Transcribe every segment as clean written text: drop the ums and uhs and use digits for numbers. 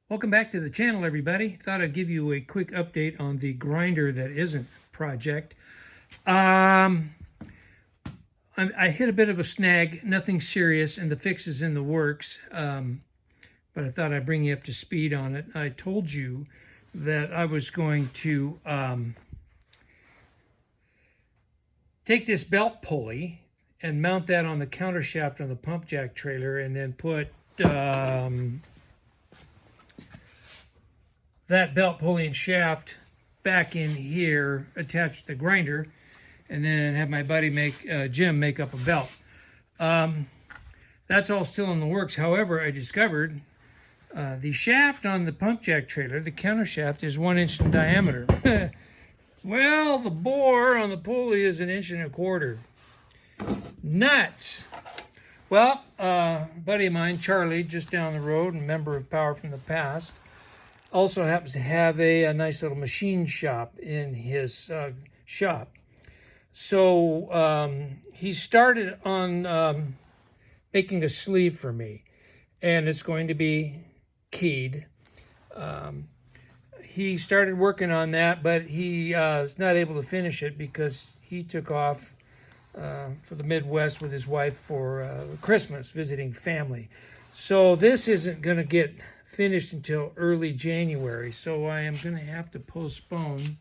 Welcome back to the channel, everybody. Thought I'd give you a quick update on the grinder that isn't project. I hit a bit of a snag, nothing serious, and the fix is in the works. But I thought I'd bring you up to speed on it. I told you that I was going to take this belt pulley and mount that on the counter shaft on the pump jack trailer, and then put that belt pulley and shaft back in here, attached to the grinder, and then have my buddy Jim make up a belt. That's all still in the works. However, I discovered the shaft on the pump jack trailer, the counter shaft, is 1 inch in diameter. Well, the bore on the pulley is 1.25 inches. Nuts. Well, a buddy of mine, Charlie, just down the road, a member of Power from the Past, also happens to have a nice little machine shop in his shop. So he started on making a sleeve for me, and it's going to be keyed. He started working on that, but he is not able to finish it because he took off for the Midwest with his wife for Christmas, visiting family. So this isn't going to get finished until early January. So I am going to have to postpone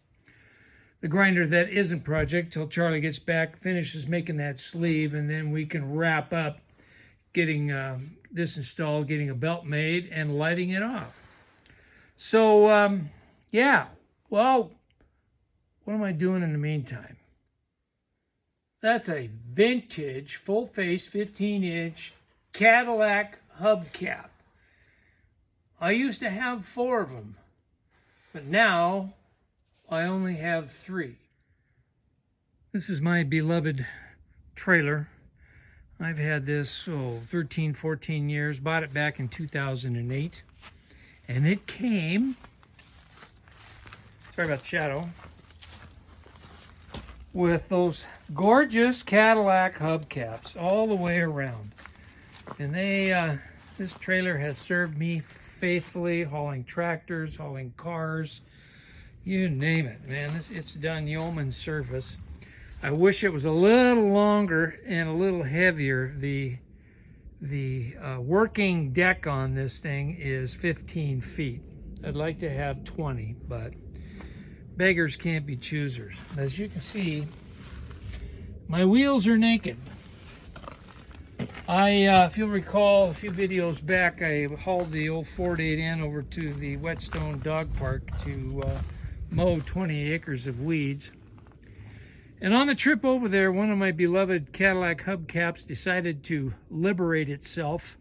the grinder that isn't project till Charlie gets back, finishes making that sleeve, and then we can wrap up getting this installed, getting a belt made, and lighting it off. So, yeah, well, what am I doing in the meantime? That's a vintage, full-face, 15-inch Cadillac hubcap. I used to have 4 of them, but now I only have 3. This is my beloved trailer. I've had this 13, 14 years. Bought it back in 2008. And it came, sorry about the shadow, with those gorgeous Cadillac hubcaps all the way around. And this trailer has served me faithfully, hauling tractors, hauling cars, you name it, man. It's done yeoman's service. I wish it was a little longer and a little heavier. The working deck on this thing is 15 feet. I'd like to have 20, but beggars can't be choosers. As you can see, my wheels are naked. If you'll recall, a few videos back, I hauled the old Ford 8N over to the Whetstone Dog Park to mow 20 acres of weeds. And on the trip over there, one of my beloved Cadillac hubcaps decided to liberate itself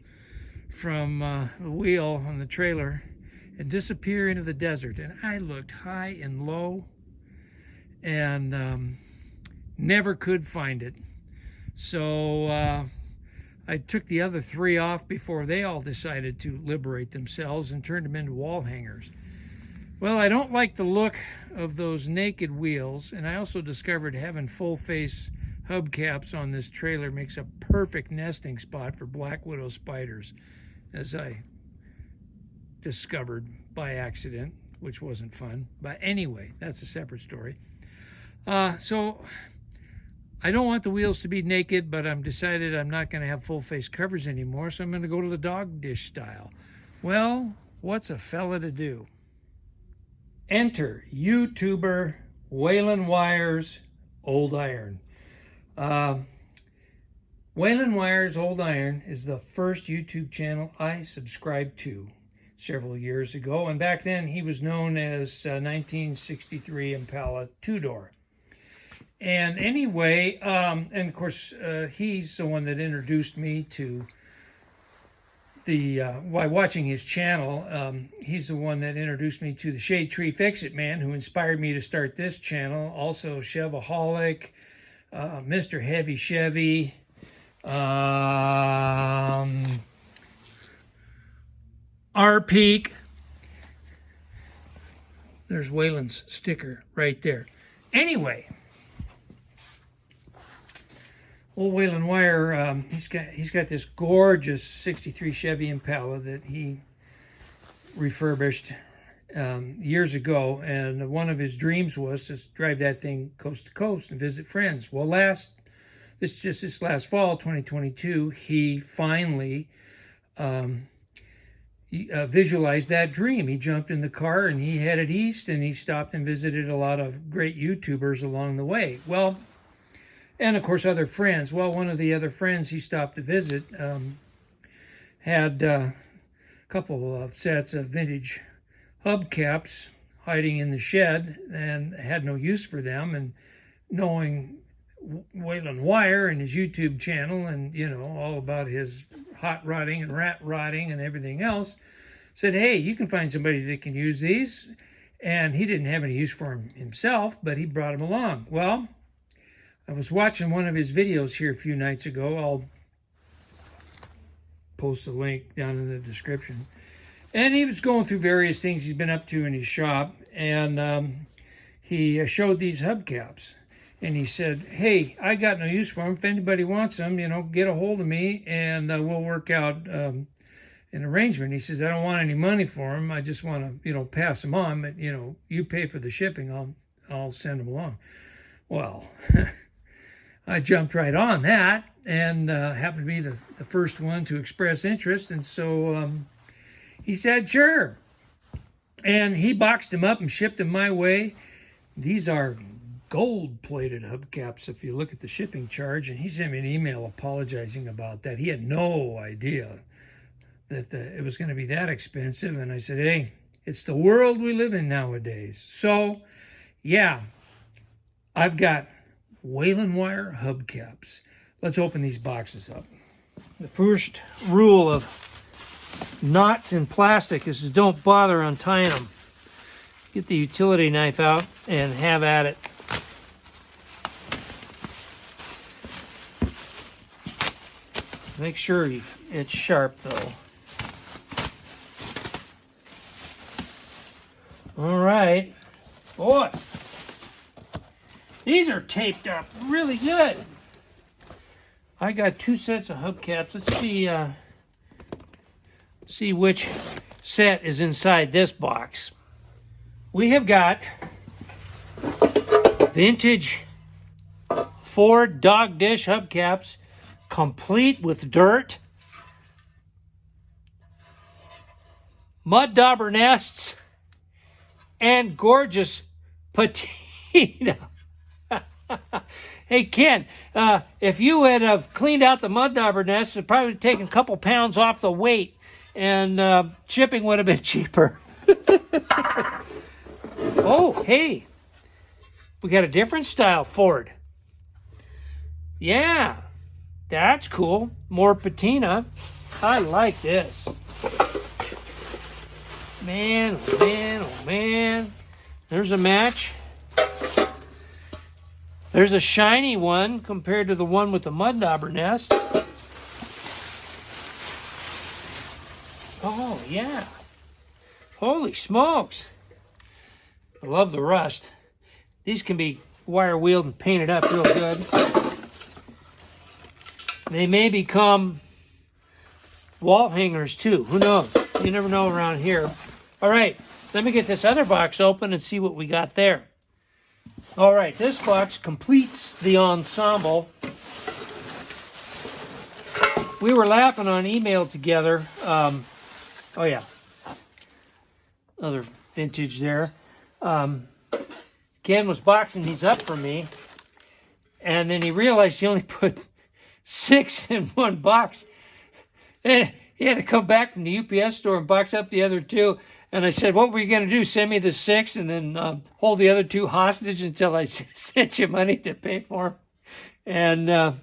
from the wheel on the trailer and disappear into the desert. And I looked high and low and never could find it. So I took the other 3 off before they all decided to liberate themselves and turned them into wall hangers. Well, I don't like the look of those naked wheels, and I also discovered having full-face hubcaps on this trailer makes a perfect nesting spot for black widow spiders, as I discovered by accident, which wasn't fun. But anyway, that's a separate story. So I don't want the wheels to be naked, but I'm decided I'm not going to have full-face covers anymore, so I'm going to go to the dog dish style. Well, what's a fella to do? Enter YouTuber Waylon Wires Old Iron. Waylon Wires Old Iron is the first YouTube channel I subscribed to several years ago, and back then he was known as 1963 Impala 2-door. And anyway, and of course, he's the one that introduced me to by watching his channel. He's the one that introduced me to the Shade Tree Fix-It Man, who inspired me to start this channel. Also, Chevaholic, Mr. Heavy Chevy, R-Peak. There's Waylon's sticker right there. Anyway, old Waylon Wire, he's got this gorgeous 63 Chevy Impala that he refurbished years ago, and one of his dreams was to drive that thing coast to coast and visit friends. Well, this last fall, 2022, he finally visualized that dream. He jumped in the car and he headed east, and he stopped and visited a lot of great YouTubers along the way. Well, and of course other friends. Well, one of the other friends he stopped to visit had a couple of sets of vintage hubcaps hiding in the shed and had no use for them. And knowing Waylon Wire and his YouTube channel, and all about his hot rodding and rat rodding and everything else, said, hey, you can find somebody that can use these. And he didn't have any use for them himself, but he brought them along. Well, I was watching one of his videos here a few nights ago. I'll post a link down in the description. And he was going through various things he's been up to in his shop, and he showed these hubcaps. And he said, hey, I got no use for them. If anybody wants them, get a hold of me, and we'll work out an arrangement. He says, I don't want any money for them. I just want to, pass them on. But, you pay for the shipping. I'll send them along. Well, I jumped right on that, and happened to be the first one to express interest. And so he said, sure. And he boxed them up and shipped them my way. These are gold-plated hubcaps if you look at the shipping charge, and he sent me an email apologizing about that. He had no idea that it was going to be that expensive, and I said, hey, it's the world we live in nowadays. So, yeah, I've got Waylon Wire hubcaps. Let's open these boxes up. The first rule of knots in plastic is to don't bother untying them. Get the utility knife out and have at it. Make sure it's sharp, though. All right. Boy, these are taped up really good. I got 2 sets of hubcaps. Let's see which set is inside this box. We have got vintage Ford dog dish hubcaps, complete with dirt, mud dauber nests, and gorgeous patina. Hey, Ken, if you would have cleaned out the mud dauber nests, it probably would have taken a couple pounds off the weight, and shipping would have been cheaper. Oh, hey, we got a different style Ford. Yeah. That's cool. More patina. I like this. Man, oh man, oh man. There's a match. There's a shiny one compared to the one with the mud dauber nest. Oh, yeah. Holy smokes. I love the rust. These can be wire wheeled and painted up real good. They may become wall hangers too. Who knows? You never know around here. All right, let me get this other box open and see what we got there. All right, this box completes the ensemble. We were laughing on email together. Oh yeah, other vintage there. Ken was boxing these up for me, and then he realized he only put 6 in one box. And he had to come back from the UPS store and box up the other 2. And I said, what were you going to do? Send me the 6 and then hold the other 2 hostage until I sent you money to pay for them? And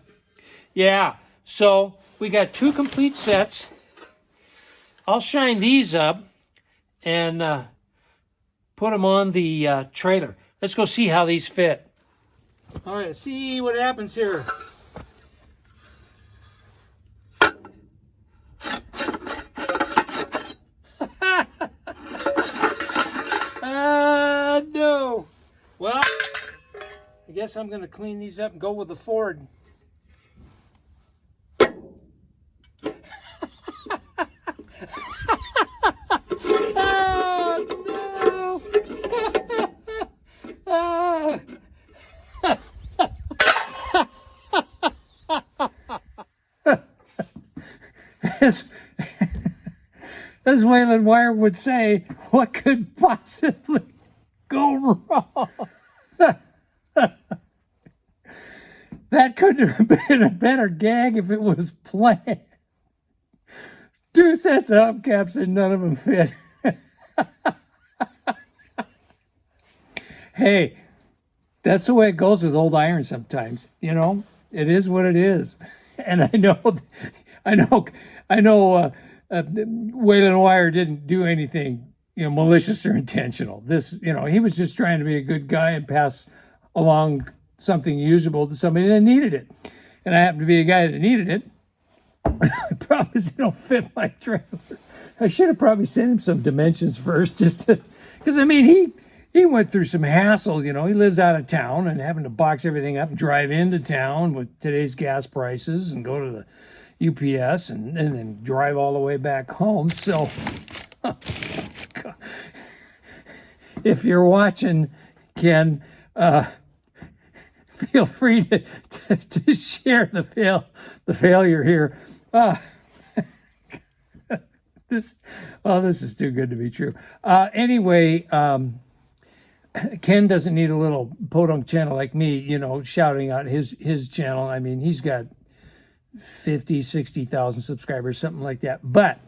yeah, so we got 2 complete sets. I'll shine these up and put them on the trailer. Let's go see how these fit. All right, let's see what happens here. No. Well, I guess I'm going to clean these up and go with the Ford. as Waylon Wire would say, what could possibly go wrong? That couldn't have been a better gag if it was planned. 2 sets of hubcaps and none of them fit. Hey, that's the way it goes with old iron sometimes. You know, it is what it is. And I know Waylon Wire didn't do anything, malicious or intentional. This, he was just trying to be a good guy and pass along something usable to somebody that needed it. And I happened to be a guy that needed it. I promise it'll fit my trailer. I should have probably sent him some dimensions first, just because he went through some hassle. He lives out of town and having to box everything up and drive into town with today's gas prices and go to the UPS and then drive all the way back home. So if you're watching, Ken, feel free to share the failure here. This is too good to be true. Anyway, Ken doesn't need a little podunk channel like me, shouting out his channel. I mean, he's got 50, 60,000 subscribers, something like that. But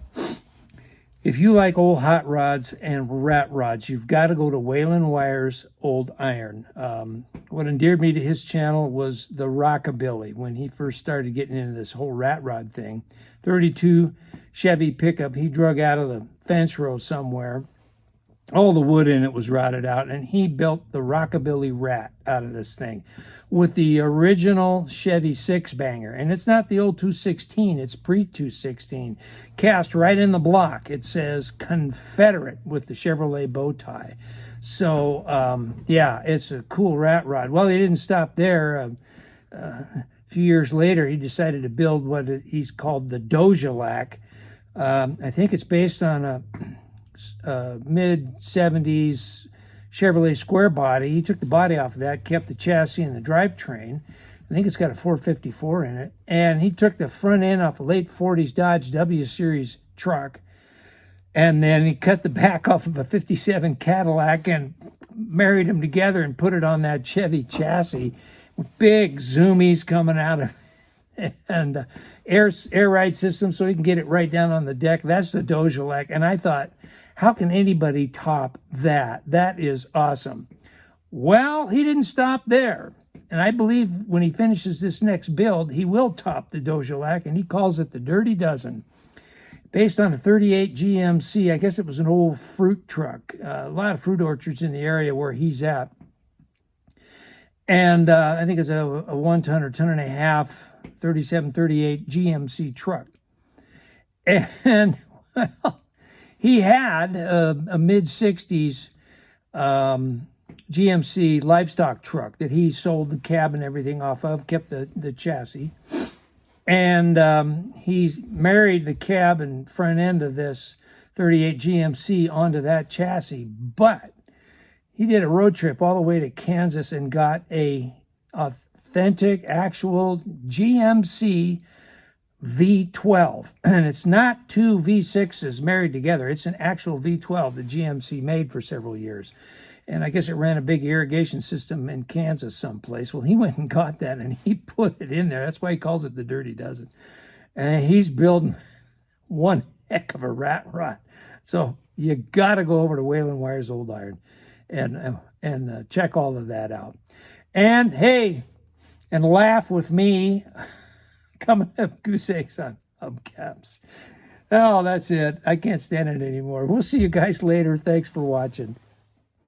if you like old hot rods and rat rods, you've got to go to Waylon Wire's Old Iron. What endeared me to his channel was the rockabilly when he first started getting into this whole rat rod thing. 32 Chevy pickup he drug out of the fence row somewhere. All the wood in it was rotted out, and he built the rockabilly rat out of this thing with the original Chevy 6-banger. And it's not the old 216, it's pre-216. Cast right in the block. It says Confederate with the Chevrolet bow tie. So, yeah, it's a cool rat rod. Well, he didn't stop there. A few years later, he decided to build what he's called the Dojelac. I think it's based on a mid-70s Chevrolet square body. He took the body off of that, kept the chassis and the drivetrain. I think it's got a 454 in it. And he took the front end off a late 40s Dodge W Series truck. And then he cut the back off of a 57 Cadillac and married them together and put it on that Chevy chassis with big zoomies coming out of it. And air ride system so he can get it right down on the deck. That's the Dojelac. And I thought, how can anybody top that? That is awesome. Well, he didn't stop there. And I believe when he finishes this next build, he will top the Dojelac, and he calls it the Dirty Dozen. Based on a 38 GMC, I guess it was an old fruit truck. A lot of fruit orchards in the area where he's at. And I think it's a 1-ton or ton and a half 3738 GMC truck. And, well, he had a mid-60s GMC livestock truck that he sold the cab and everything off of, kept the chassis. And he married the cab and front end of this 38 GMC onto that chassis. But he did a road trip all the way to Kansas and got a authentic, actual GMC V12, and it's not two V6s married together. It's an actual V12 that GMC made for several years. And I guess it ran a big irrigation system in Kansas someplace. Well, he went and got that and he put it in there. That's why he calls it the Dirty Dozen. And he's building one heck of a rat rod. So you got to go over to Waylon Wire's Old Iron and check all of that out. And hey, and laugh with me. Coming up, goose eggs on hubcaps. Oh, that's it. I can't stand it anymore. We'll see you guys later. Thanks for watching.